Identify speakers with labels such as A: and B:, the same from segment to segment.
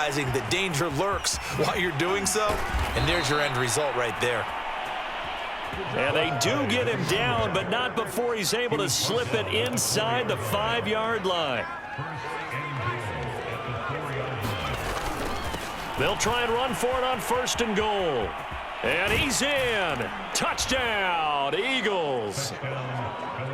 A: realizing that danger lurks while you're doing so, and there's your end result right there.
B: And they do get him down, but not before he's able to slip it inside the 5-yard line. They'll try and run for it on 1st and goal. And he's in. Touchdown, Eagles.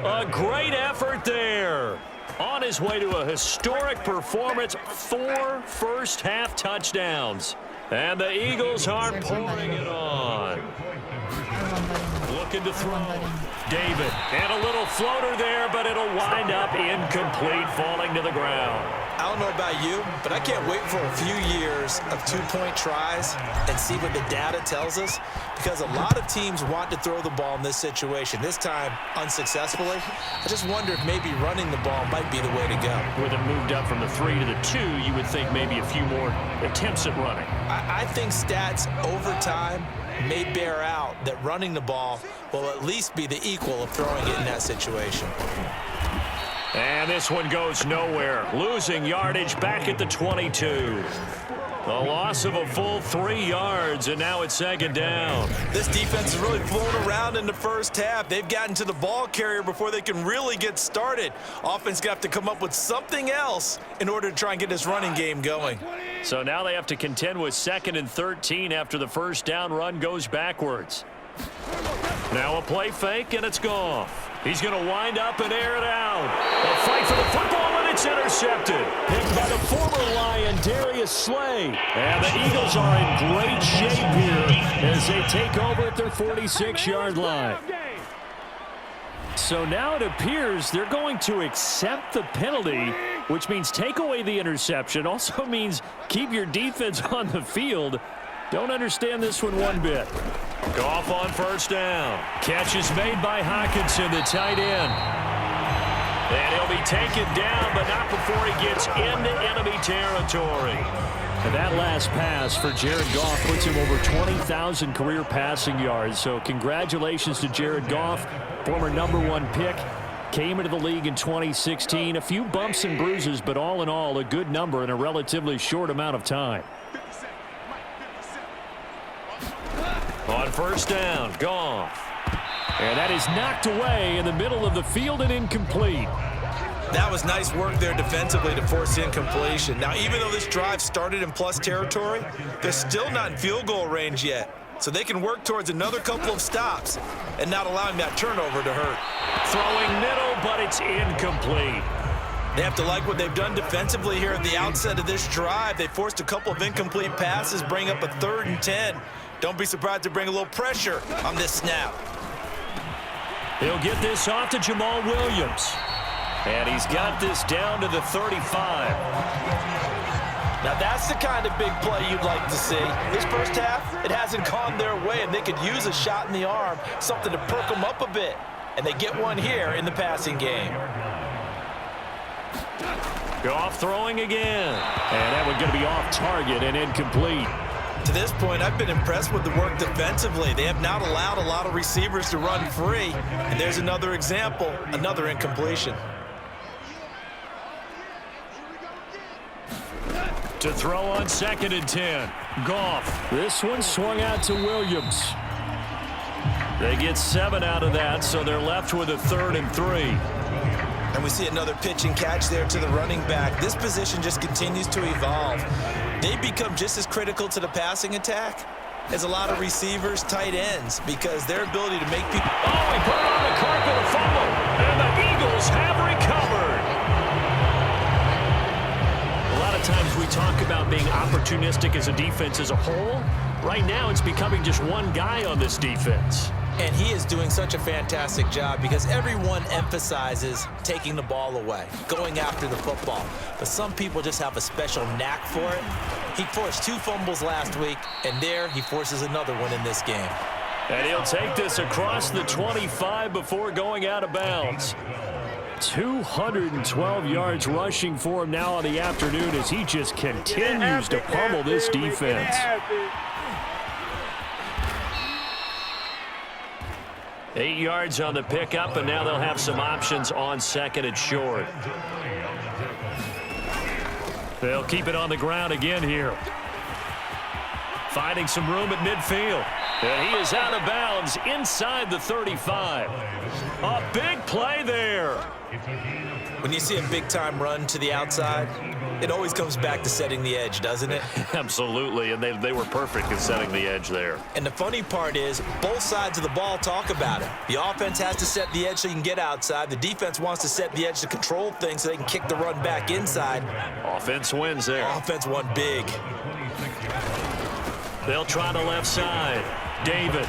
B: A great effort there. On his way to a historic performance, 4 first-half touchdowns. And the Eagles are pouring it on. Looking to throw. David, and a little floater there, but it'll wind up incomplete, falling to the ground.
A: I don't know about you, but I can't wait for a few years of 2-point tries and see what the data tells us, because a lot of teams want to throw the ball in this situation, this time unsuccessfully. I just wonder if maybe running the ball might be the way to go.
B: With it moved up from the 3 to the 2, you would think maybe a few more attempts at running.
A: I think stats over time may bear out that running the ball will at least be the equal of throwing it in that situation.
B: And this one goes nowhere. Losing yardage back at the 22. A loss of a full 3 yards, and now it's 2nd down.
A: This defense has really flown around in the first half. They've gotten to the ball carrier before they can really get started. Offense got to come up with something else in order to try and get this running game going.
B: So now they have to contend with 2nd and 13 after the first down run goes backwards. Now a play fake, and it's Goff. He's going to wind up and air it out. A fight for the football, and it's intercepted. Picked by the former Lion, Darius Slay. And the Eagles are in great shape here as they take over at their 46-yard line. So now it appears they're going to accept the penalty, which means take away the interception. Also means keep your defense on the field. Don't understand this one bit. Goff on 1st down. Catch is made by Hockenson, the tight end. And he'll be taken down, but not before he gets into enemy territory. And that last pass for Jared Goff puts him over 20,000 career passing yards. So congratulations to Jared Goff, former #1 pick. Came into the league in 2016. A few bumps and bruises, but all in all, a good number in a relatively short amount of time. On 1st down, Goff. And that is knocked away in the middle of the field and incomplete.
A: That was nice work there defensively to force incompletion. Now, even though this drive started in plus territory, they're still not in field goal range yet. So they can work towards another couple of stops and not allowing that turnover to hurt.
B: Throwing middle, but it's incomplete.
A: They have to like what they've done defensively here at the outset of this drive. They forced a couple of incomplete passes, bring up a 3rd and 10. Don't be surprised to bring a little pressure on this snap.
B: He'll get this off to Jamal Williams. And he's got this down to the 35.
A: Now that's the kind of big play you'd like to see. This first half, it hasn't gone their way, and they could use a shot in the arm, something to perk them up a bit. And they get one here in the passing game.
B: Goff throwing again. And that one's going to be off target and incomplete.
A: To this point, I've been impressed with the work defensively. They have not allowed a lot of receivers to run free. And there's another example, another incompletion.
B: To throw on 2nd and 10. Goff. This one swung out to Williams. They get 7 out of that, so they're left with a 3rd and 3.
A: And we see another pitch and catch there to the running back. This position just continues to evolve. They become just as critical to the passing attack as a lot of receivers, tight ends, because their ability to make people...
B: Oh, he put it on the carpet, a fumble. And the Eagles have recovered. A lot of times we talk about being opportunistic as a defense as a whole. Right now it's becoming just one guy on this defense.
A: And he is doing such a fantastic job because everyone emphasizes taking the ball away, going after the football. But some people just have a special knack for it. He forced 2 fumbles last week, and there he forces another one in this game.
B: And he'll take this across the 25 before going out of bounds. 212 yards rushing for him now on the afternoon as he just continues to pummel this defense. 8 yards on the pickup, and now they'll have some options on 2nd and short. They'll keep it on the ground again here. Finding some room at midfield. And he is out of bounds inside the 35. A big play there.
A: When you see a big-time run to the outside, it always comes back to setting the edge, doesn't it?
B: Absolutely, and they were perfect in setting the edge there.
A: And the funny part is, both sides of the ball talk about it. The offense has to set the edge so you can get outside. The defense wants to set the edge to control things so they can kick the run back inside.
B: Offense wins there.
A: Offense won big.
B: They'll try the left side. David.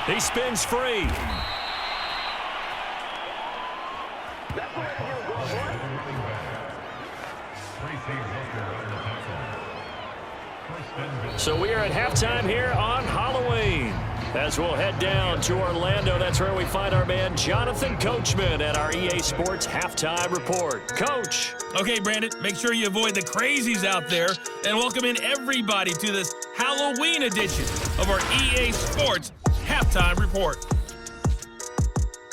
B: He spins free. So we are at halftime here on Halloween. As we'll head down to Orlando, that's where we find our man Jonathan Coachman at our EA Sports Halftime Report. Coach.
C: Okay, Brandon, make sure you avoid the crazies out there and welcome in everybody to this Halloween edition of our EA Sports Halftime Report.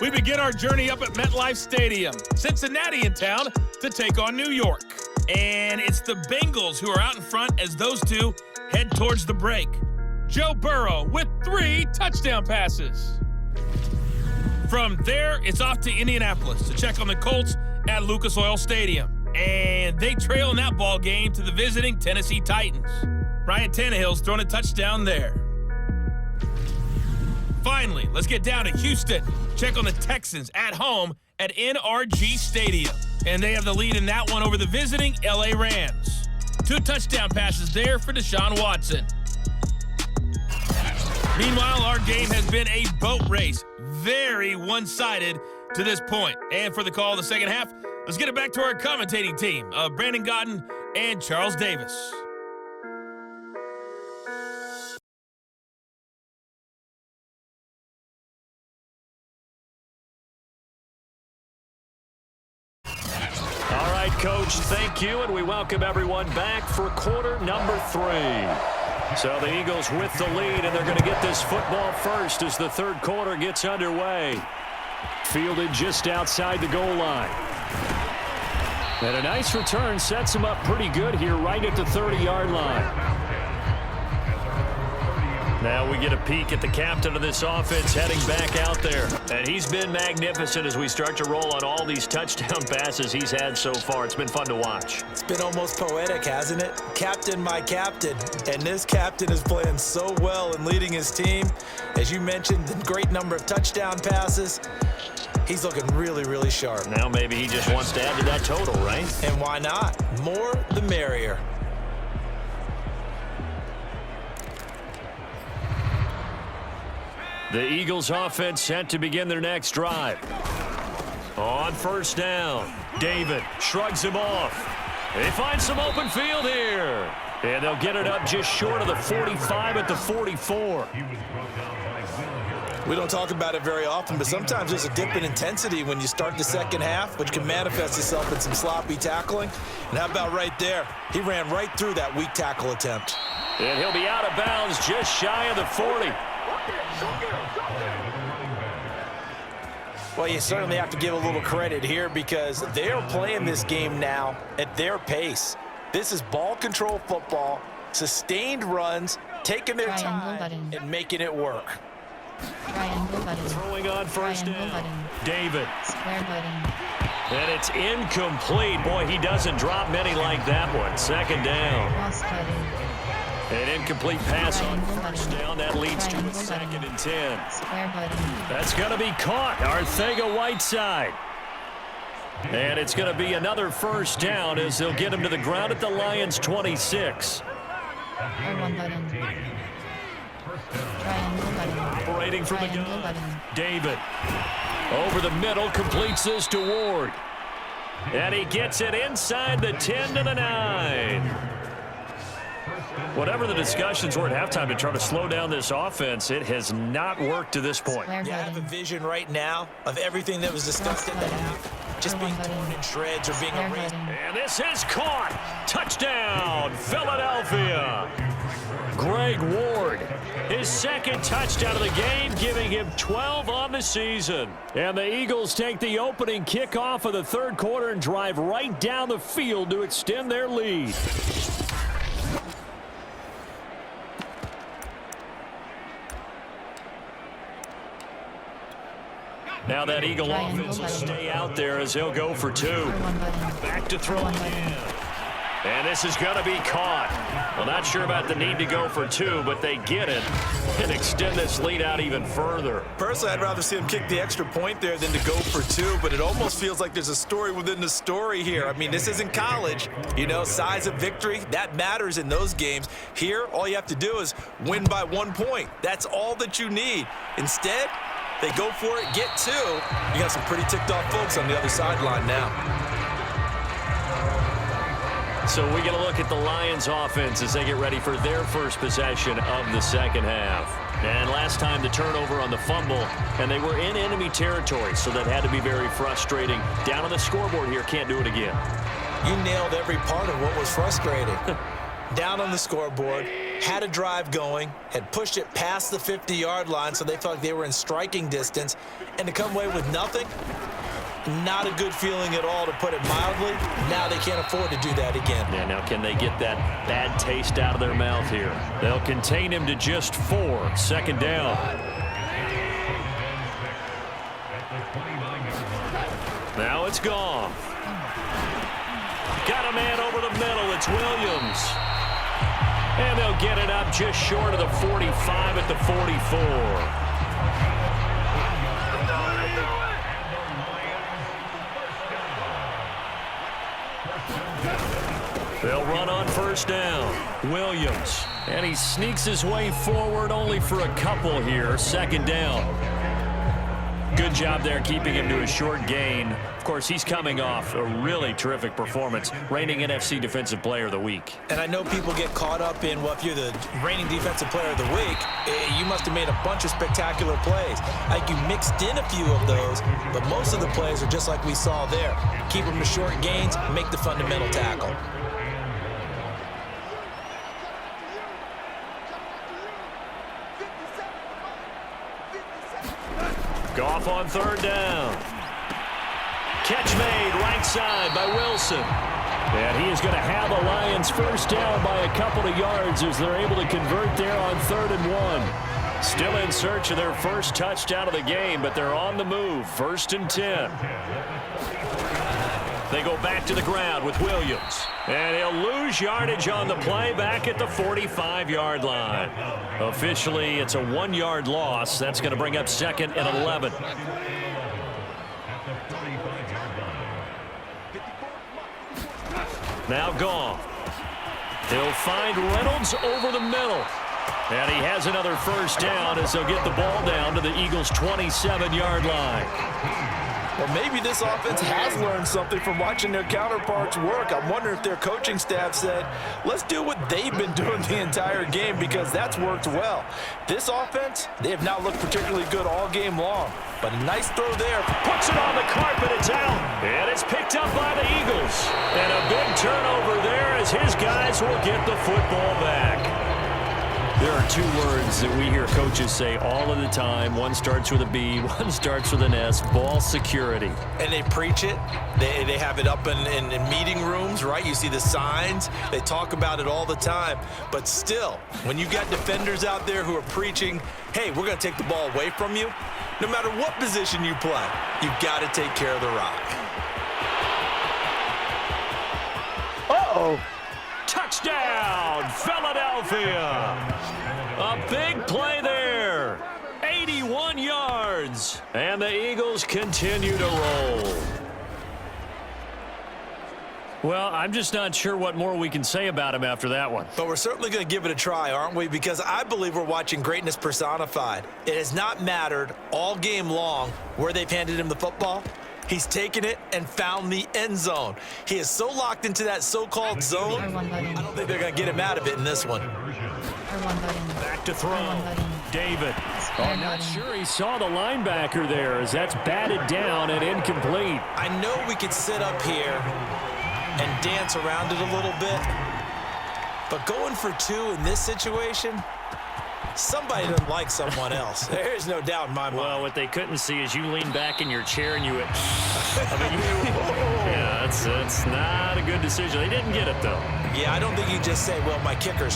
C: We begin our journey up at MetLife Stadium, Cincinnati in town to take on New York. And it's the Bengals who are out in front as those two head towards the break. Joe Burrow with 3 touchdown passes. From there, it's off to Indianapolis to check on the Colts at Lucas Oil Stadium. And they trail in that ball game to the visiting Tennessee Titans. Ryan Tannehill's thrown a touchdown there. Finally, let's get down to Houston. Check on the Texans at home at NRG Stadium. And they have the lead in that one over the visiting LA Rams. 2 touchdown passes there for Deshaun Watson. Meanwhile, our game has been a boat race. Very one-sided to this point. And for the call of the second half, let's get it back to our commentating team of Brandon Godden and Charles Davis.
B: All right, Coach, thank you, and we welcome everyone back for quarter number 3. So the Eagles with the lead, and they're going to get this football first as the third quarter gets underway. Fielded just outside the goal line. And a nice return sets him up pretty good here right at the 30-yard line. Now we get a peek at the captain of this offense heading back out there. And he's been magnificent as we start to roll on all these touchdown passes he's had so far. It's been fun to watch.
A: It's been almost poetic, hasn't it? Captain, my captain. And this captain is playing so well and leading his team. As you mentioned, the great number of touchdown passes. He's looking really, really sharp.
B: Now maybe he just wants to add to that total, right?
A: And why not? More the merrier.
B: The Eagles offense set to begin their next drive. On first down, David shrugs him off. They find some open field here. And they'll get it up just short of the 45 at the 44.
A: We don't talk about it very often, but sometimes there's a dip in intensity when you start the second half, which can manifest itself in some sloppy tackling. And how about right there? He ran right through that weak tackle attempt.
B: And he'll be out of bounds just shy of the 40.
A: Well, you certainly have to give a little credit here because they're playing this game now at their pace. This is ball control football, sustained runs, taking their time and making it work.
D: Triangle button.
B: Throwing on first down. David.
D: Square button.
B: And it's incomplete. Boy, he doesn't drop many like that one. Second down.
D: Cross button.
B: An incomplete pass on first down. That leads to a 2nd and 10.
D: Square button.
B: That's going to be caught. Arcega-Whiteside. And it's going to be another first down as they'll get him to the ground at the Lions' 26.
D: R1 button. Triangle button.
B: Operating from the
D: Triangle
B: gun.
D: button.
B: David. Over the middle, completes this to Ward. And he gets it inside the 10 to the 9. Whatever the discussions were at halftime to try to slow down this offense, it has not worked to this point.
D: Square
A: You have a
D: button.
A: vision right now of everything that was discussed in the half, just being torn in shreds or being
D: Square
A: erased.
D: button.
B: And this is caught. Touchdown, Philadelphia. Greg Ward, his second touchdown of the game, giving him 12 on the season. And the Eagles take the opening kickoff of the third quarter and drive right down the field to extend their lead. Now that Eagle offense will stay out there as he'll go for two. Back to throw again. And this is going to be caught. Well, not sure about the need to go for two, but they get it and extend this lead out even further.
A: Personally, I'd rather see him kick the extra point there than to go for two, but it almost feels like there's a story within the story here. I mean, this isn't college. You know, size of victory, that matters in those games. Here, all you have to do is win by 1 point. That's all that you need. Instead, they go for it, get two. You got some pretty ticked off folks on the other sideline now.
B: So we get a look at the Lions offense as they get ready for their first possession of the second half. And last time the turnover on the fumble, and they were in enemy territory, so that had to be very frustrating. Down on the scoreboard here, can't do it again.
A: You nailed every part of what was frustrating. Down on the scoreboard, had a drive going, had pushed it past the 50-yard line so they felt like they were in striking distance, and to come away with nothing, not a good feeling at all, to put it mildly. Now they can't afford to do that again.
B: Yeah, now can they get that bad taste out of their mouth here? They'll contain him to just 4. Second down. Now it's gone. Got a man over the middle. It's Williams. And they'll get it up just short of the 45 at the 44. They'll run on first down. Williams. And he sneaks his way forward only for a couple here. Second down. Good job there keeping him to a short gain. Of course, he's coming off a really terrific performance, reigning NFC Defensive Player of the Week.
A: And I know people get caught up in, well, if you're the reigning Defensive Player of the Week, you must have made a bunch of spectacular plays. Like, you mixed in a few of those, but most of the plays are just like we saw there. Keep them to short gains, make the fundamental tackle.
B: Goff on third down. Catch made right side by Wilson. And he is going to have the Lions first down by a couple of yards as they're able to convert there on 3rd and 1. Still in search of their first touchdown of the game, but they're on the move. 1st and 10. They go back to the ground with Williams. And he'll lose yardage on the play back at the 45-yard line. Officially, it's a 1-yard loss. That's going to bring up 2nd and 11. Now Goff. He'll find Reynolds over the middle. And he has another first down as they'll get the ball down to the Eagles' 27-yard line.
A: Well, maybe this offense has learned something from watching their counterparts work. I'm wondering if their coaching staff said, let's do what they've been doing the entire game, because that's worked well. This offense, they have not looked particularly good all game long. But a nice throw there.
B: Puts it on the carpet. It's out. And it's picked up by the Eagles. And a big turnover there as his guys will get the football back. There are 2 words that we hear coaches say all of the time. One starts with a B, one starts with an S. Ball security.
A: And they preach it. They have it up in meeting rooms, right? You see the signs. They talk about it all the time. But still, when you got defenders out there who are preaching, hey, we're going to take the ball away from you, no matter what position you play, you've got to take care of the rock.
B: Uh-oh. Touchdown, Philadelphia. A big play there. 81 yards. And the Eagles continue to roll. Well, I'm just not sure what more we can say about him after that one.
A: But we're certainly going to give it a try, aren't we? Because I believe we're watching greatness personified. It has not mattered all game long where they've handed him the football. He's taken it and found the end zone. He is so locked into that so-called zone, I don't think they're going to get him out of it in this one.
B: Back to throw. David. I'm not sure he saw the linebacker there as that's batted down and incomplete.
A: I know we could sit up here and dance around it a little bit, But going for 2 in this situation, somebody doesn't like someone else. There's no doubt in my mind.
B: Well, what they couldn't see is you lean back in your chair and you went, yeah, that's not a good decision. They didn't get it, though.
A: Yeah, I don't think you just say, well, my kicker's hurt.